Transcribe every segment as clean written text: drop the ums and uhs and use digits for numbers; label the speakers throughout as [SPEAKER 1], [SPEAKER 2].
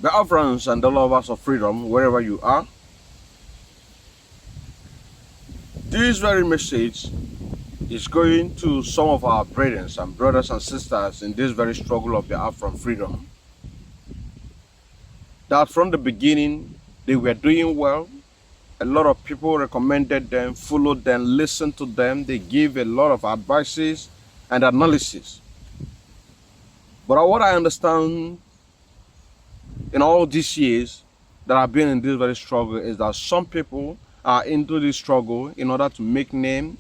[SPEAKER 1] Biafrans and the lovers of freedom, wherever you are, this very message is going to some of our brethren and brothers and sisters in this very struggle of Biafran freedom. That from the beginning, they were doing well. A lot of people recommended them, followed them, listened to them. They gave a lot of advices and analysis. But what I understand in all these years that I've been in this very struggle is that some people are into this struggle in order to make name.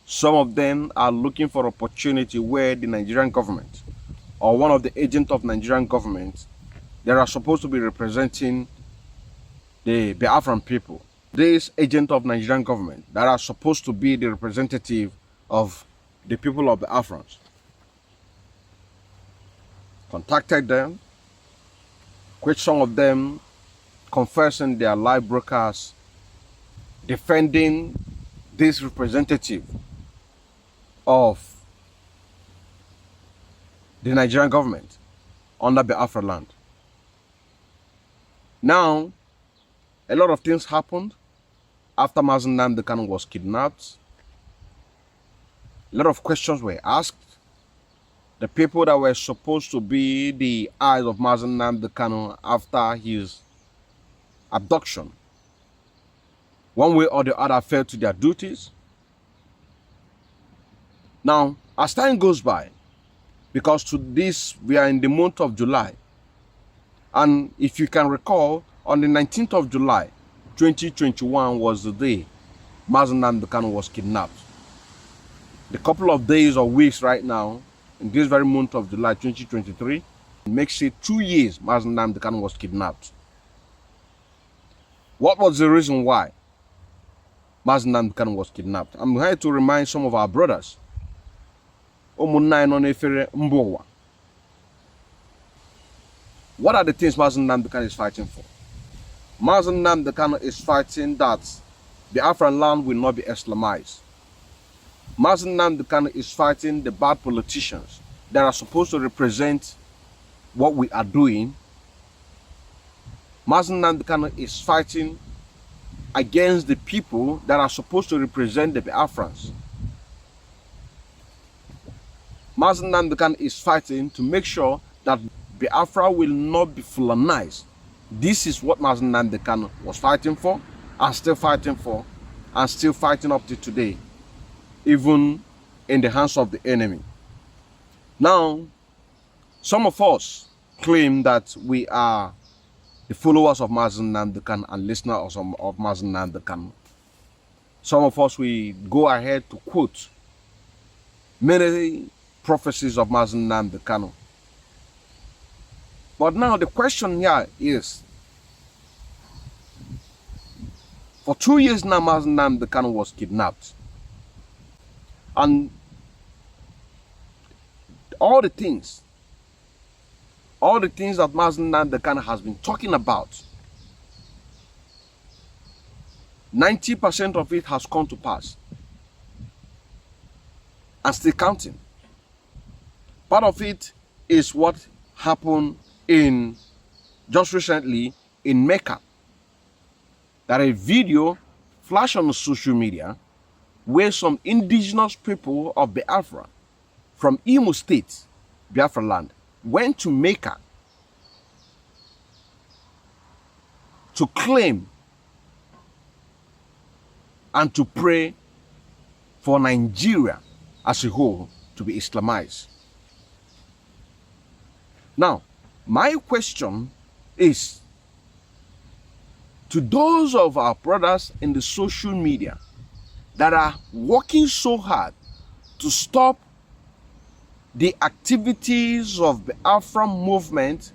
[SPEAKER 1] Some of them are looking for opportunity where the Nigerian government or one of the agents of Nigerian government that are supposed to be representing the Biafran people. This agent of Nigerian government that are supposed to be the representative of the people of the Biafrans contacted them, which some of them confessing their live broadcasts, defending this representative of the Nigerian government under Biafra land. Now, a lot of things happened after Mazen Nnamdi Kanu was kidnapped. A lot of questions were asked. The people that were supposed to be the eyes of Mazen Nnamdi Kanu after his abduction, one way or the other, failed to their duties. Now, as time goes by, because to this, we are in the month of July, and if you can recall, on the 19th of July, 2021 was the day Mazen Nnamdi Kanu was kidnapped. The couple of days or weeks right now, in this very month of July 2023, makes it 2 years Mazen Nnamdi Kanu was kidnapped. What was the reason why Mazen Nnamdi Kanu was kidnapped? I'm here to remind some of our brothers. What are the things Mazen Nnamdi Kanu is fighting for? Mazen Nnamdi Kanu is fighting that the Biafran land will not be Islamized. Mazen Nnamdi Kanu is fighting the bad politicians that are supposed to represent what we are doing. Mazen Nnamdi Kanu is fighting against the people that are supposed to represent the Biafrans. Mazen Nnamdi Kanu is fighting to make sure that Biafra will not be Fulanized. This is what Mazen Nnamdi Kanu was fighting for, and still fighting for, and still fighting up to today, even in the hands of the enemy. Now, some of us claim that we are the followers of Mazen Nnamdi Kanu and listeners of Mazen Nnamdi Kanu. Some of us, we go ahead to quote many prophecies of Mazen Nnamdi Kanu. But now the question here is, for 2 years now, Mazen Nnamdi Kanu was kidnapped. And all the things that Mazen Nnamdi Kanu has been talking about, 90% of it has come to pass. And still counting. Part of it is what happened in just recently in Mecca. That a video flashed on social media where some indigenous people of Biafra from Imo State, Biafra land, went to Mecca to claim and to pray for Nigeria as a whole to be Islamized. Now, my question is to those of our brothers in the social media that are working so hard to stop the activities of the Biafra movement,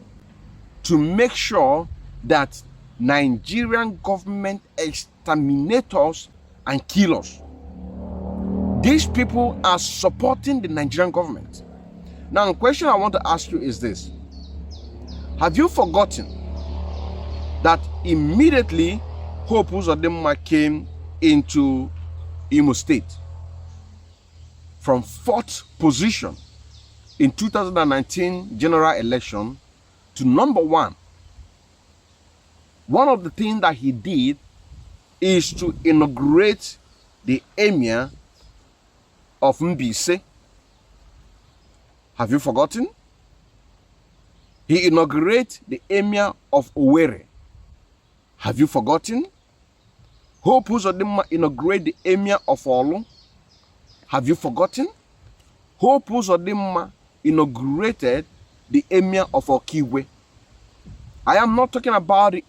[SPEAKER 1] to make sure that Nigerian government exterminate us and kill us. These people are supporting the Nigerian government. Now, the question I want to ask you is this. Have you forgotten that immediately Hope Uzodinma came into Imo State from 4th position in 2019 general election to number one. One of the things that he did is to inaugurate the emir of Mbise. Have you forgotten? He inaugurated the emir of Owerri. Have you forgotten? Hope Uzodinma inaugurated the emir of Olu. Have you forgotten? Hope Uzodinma inaugurated the emir of Okiwe. I am not talking about the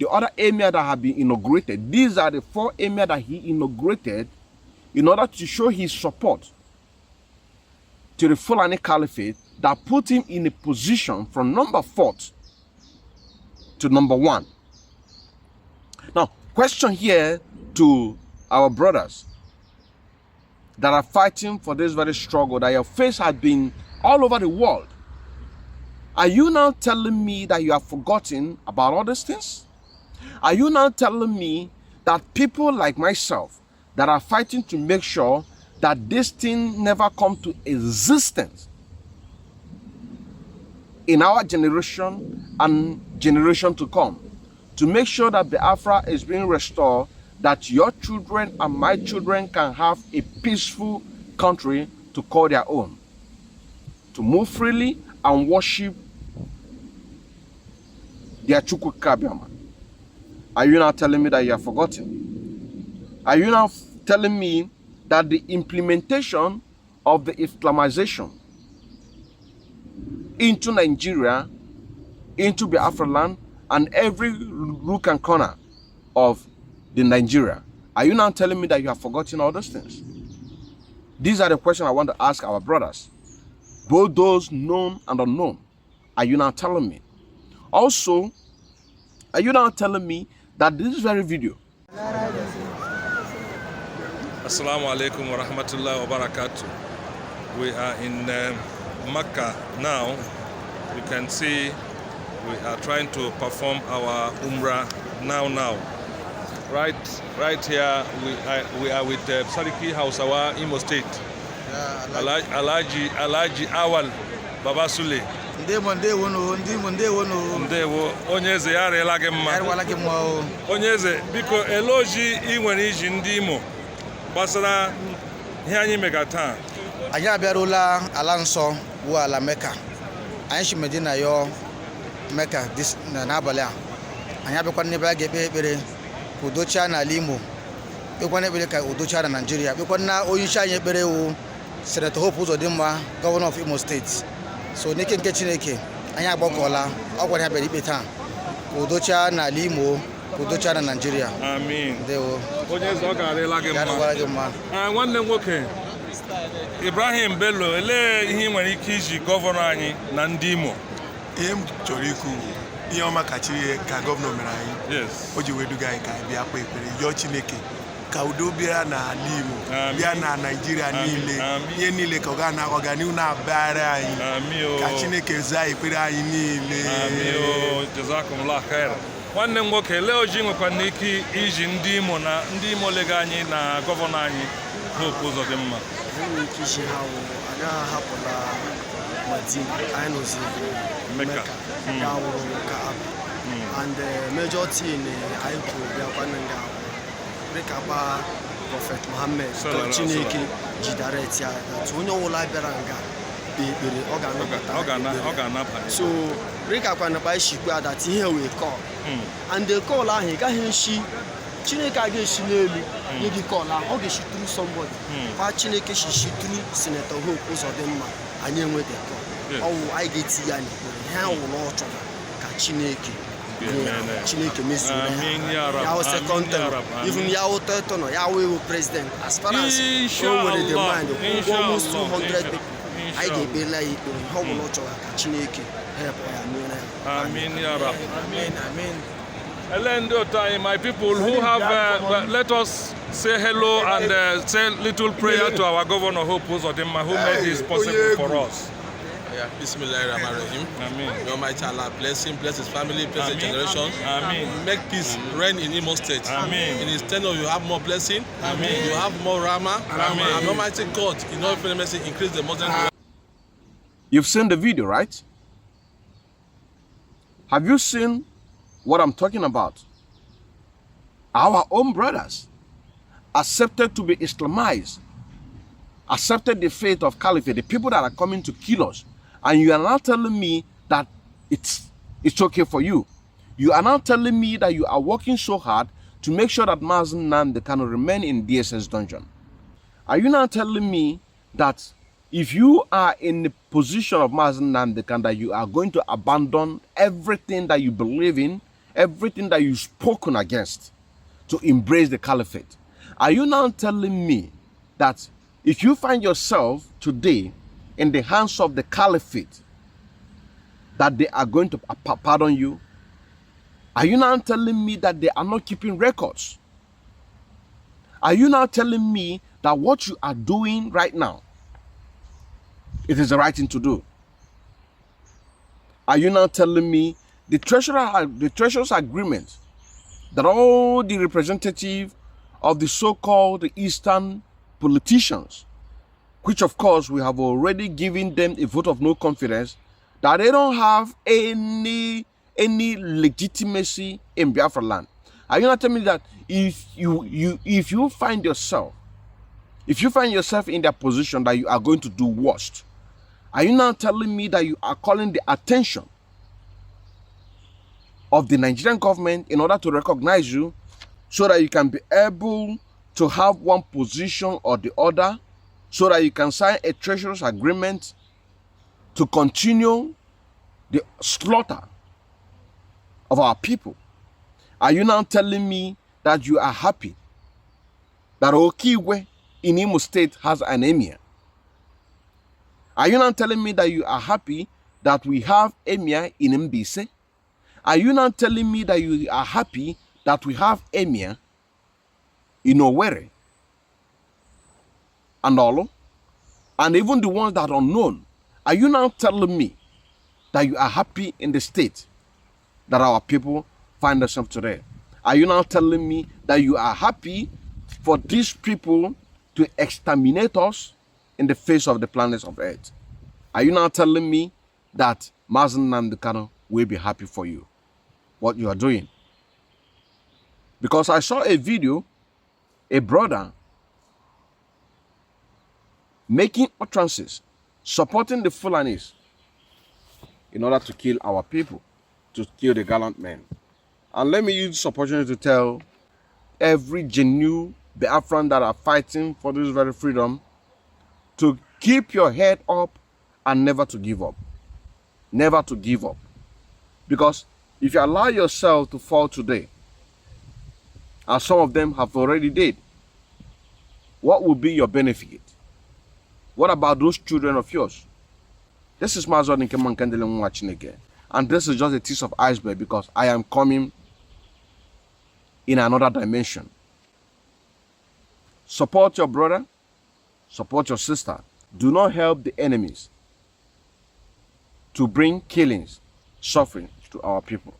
[SPEAKER 1] other emir that have been inaugurated. These are the 4 emir that he inaugurated in order to show his support to the Fulani Caliphate that put him in a position from number 4 to number 1. Now, question here to our brothers that are fighting for this very struggle that your face has been all over the world. Are you now telling me that you have forgotten about all these things? Are you now telling me that people like myself that are fighting to make sure that this thing never come to existence in our generation and generation to come, to make sure that Biafra is being restored, that your children and my children can have a peaceful country to call their own, to move freely and worship their Chukwu Kabiama? Are you now telling me that you have forgotten? Are you now telling me that the implementation of the Islamization into Nigeria, into Biafra land, and every nook and corner of the Nigeria, are you now telling me that you have forgotten all those things? These are the questions I want to ask our brothers, both those known and unknown. Are you now telling me? Also, are you now telling me that this very video?
[SPEAKER 2] Assalamu alaikum wa rahmatullahi wa barakatuh. We are in Mecca now. You can see we are trying to perform our Umrah now. Right here we are with Sariki Hausawa, Imo State. Alaji Awal Babasule. Ndewo onye eze ya arịla gị mma. Onye eze biko eloji ị nwere iji ndị Imo gbasara ihe anyị mega taa.
[SPEAKER 3] Anyị abịarụla ala nsọ bụ ala Mecca. Anyị si Medina yo Mecca n'abalị a. Anyị abịakwa n'ebe a ga-ekpe ekpere ka udo chia n'ala Imo. Kpekwa n'ekpere ka udo chia na Nigeria. Kpekwa na onye isi anyị ekpere wu Senator Hope Uzodinma, Governor of Imo State. So n'ike nke Chineke anyị agbakọla ọ gwara ya bịara ikpe taa ka udo chia n'ala Imo, ka udo chia na Nigeria.
[SPEAKER 2] Amen.
[SPEAKER 3] Ndewo.
[SPEAKER 2] Onye eze ọ ga-arịla gị mma. Nwanne nwoke Ibrahim Bello, elee ihe ị nwere ike iji gọvanọ anyị na ndị Imo?
[SPEAKER 4] Ihe m chọrọ ikwu ihe ọma ka gọvanọ mere anyị. O ji weduga anyị ka bịa kpee ekpere yọọ Chineke ka udo bịa n'ala Imo, bịa na Nigeria niile, ihe niile ka ọganihu na-abịara anyị, ka Chineke zaa ekpere anyị niile.
[SPEAKER 2] Jazakumullah khair. Nwanne m nwoke, elee oji nwekwa n'ike iji ndị Imo lega anyị na gọvanọ anyị Hope Uzodinma?
[SPEAKER 5] Kishi hawo aga hapụla Madina, anyị nọzi Mecca gawo Kaaba, and major thing anyị kwuru bịakwa na nga rekaba Prophet Muhammad Chineke ji direct ya that onye ọbụla bịara nga ekpere ọ ga-anabata. So rekakwa na ba ishikwa that ihe wee call, and the call ahụ gaghị nshi Chineke ga-esi n'elu nye gị call ahụ, ọ ga-esi through somebody. Kwa Chineke shishi through Senator Hope Uzodinma, anyị enweghị call. Ọwụ anyị ga-eti ya n'ekpere ihe ahụ na ọ chọrọ ka Chineke mezuo ya. Ya second term, even ya third term, ya wee president. As far as o nwere the mind, almost 200 people, anyị ga-ekpere ya ikpere ihe ọ bụla ọ chọrọ ka Chineke help ya mere ya.
[SPEAKER 2] Amen ya Rab. Amen. My people who have, let us say hello and say little prayer to our Governor Hope Uzodinma, who made this possible for us.
[SPEAKER 6] Bismillahirrahmanirrahim.
[SPEAKER 2] Amen.
[SPEAKER 6] May Almighty Allah bless him, bless his family, bless his generation.
[SPEAKER 2] Amen.
[SPEAKER 6] Make peace reign in Imo State.
[SPEAKER 2] Amen.
[SPEAKER 6] In his tenure, you have more blessing.
[SPEAKER 2] Amen.
[SPEAKER 6] You have more Rama.
[SPEAKER 2] Amen.
[SPEAKER 6] And Almighty God, in all fairness, increase the Muslim.
[SPEAKER 1] You've seen the video, right? Have you seen what I'm talking about? Our own brothers accepted to be Islamized, accepted the faith of caliphate, the people that are coming to kill us. And you are now telling me that it's okay for you. You are now telling me that you are working so hard to make sure that Mazen Nnamdi can remain in DSS dungeon. Are you now telling me that if you are in the position of Mazen Nnamdi, that you are going to abandon everything that you believe in, everything that you've spoken against, to embrace the caliphate? Are you now telling me that if you find yourself today in the hands of the caliphate, that they are going to pardon you? Are you now telling me that they are not keeping records? Are you now telling me that what you are doing right now, it is the right thing to do? Are you now telling me the treasurer's agreement that all the representatives of the so-called Eastern politicians, which of course we have already given them a vote of no confidence, that they don't have any legitimacy in Biafra land? Are you not telling me that if you find yourself in that position, that you are going to do worst? Are you now telling me that you are calling the attention of the Nigerian government in order to recognize you, so that you can be able to have one position or the other, so that you can sign a treasurer's agreement to continue the slaughter of our people? Are you now telling me that you are happy that Okiwe in Imo State has an emir? Are you now telling me that you are happy that we have emir in Mbise? Are you now telling me that you are happy that we have emir in Owerri and Olo, and even the ones that are unknown? Are you now telling me that you are happy in the state that our people find themselves today? Are you now telling me that you are happy for these people to exterminate us in the face of the planets of Earth? Are you now telling me that Mazen Nnamdi Kanu will be happy for you, what you are doing? Because I saw a video, a brother making utterances, supporting the Fulanis in order to kill our people, to kill the gallant men. And let me use this opportunity to tell every genuine Biafran that are fighting for this very freedom to keep your head up and never to give up. Never to give up. Because if you allow yourself to fall today, as some of them have already did, what will be your benefit? What about those children of yours? This is Mazon Nkemankandele watching again. And this is just a tip of iceberg, because I am coming in another dimension. Support your brother, support your sister. Do not help the enemies to bring killings, suffering to our people.